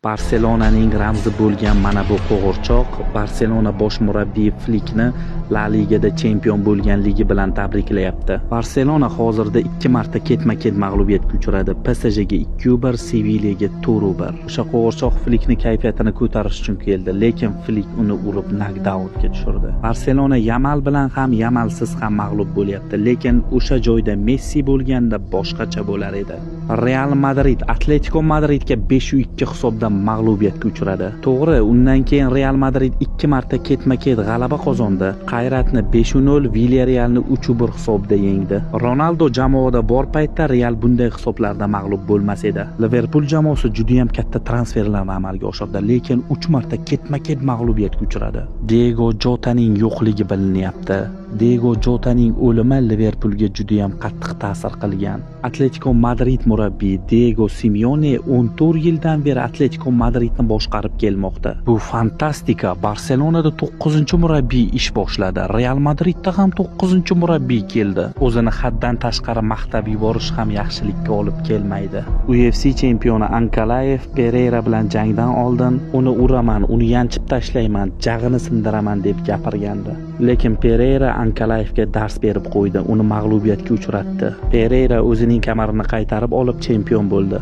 Barselonaning ramzi bo'lgan mana bu qo'g'irchoq Barselona bosh murabbiyi Flikni La Ligada chempion bo'lganligi bilan tabriklayapti. Barselona hozirda 2 marta ketma-ket mag'lubiyatga uchradi. PSJga 2-1, Sevilyaga 4-1. O'sha qo'g'irchoq Flikni kayfiyatini ko'tarish uchun keldi, lekin Flik uni urib nokdaunga tushirdi. Barselona Yamal bilan ham, Yamalsiz ham mag'lub bo'lyapti, lekin o'sha joyda Messi bo'lganda boshqacha bo'lar edi. Real Madrid Atletico Madridga 5-2 hisobda mag'lubiyatga uchradi. To'g'ri, undan keyin Real Madrid 2 marta ketma-ket g'alaba qozondi. Qayratni 5-0, Villarrealni 3-1 hisobda yengdi. Ronaldo jamoada bor paytda Real bunday hisoblarda mag'lub bo'lmas edi. Liverpool jamoasi juda ham katta transferlarni amalga oshirdi, lekin 3 marta ketma-ket mag'lubiyatga uchradi. Diego Jotaning yo'qligi bilinyapti. Diego Jotaning o'limi Liverpoolga juda ham qattiq ta'sir qilgan. Atletico Madrid murabbiyi Diego Simeone 14 yildan beri Atletico Madridni boshqarib kelmoqda. Bu fantastika. Barselonada 9-murabbiy ish boshladi. Real Madridda ham 9-murabbiy keldi. O'zini haddan tashqari maqtab yuborish ham yaxshilikka olib kelmaydi. UFC chempioni Ankalaev Pereira bilan jangdan oldin uni uraman, uni yanchib tashlayman, jag'ini sindiraman deb gapirgandi. Lekin Pereira Ankalaevga dars berib qo'ydi, uni mag'lubiyatga uchratdi. Pereira o'zining kamarini qaytarib olib chempion bo'ldi.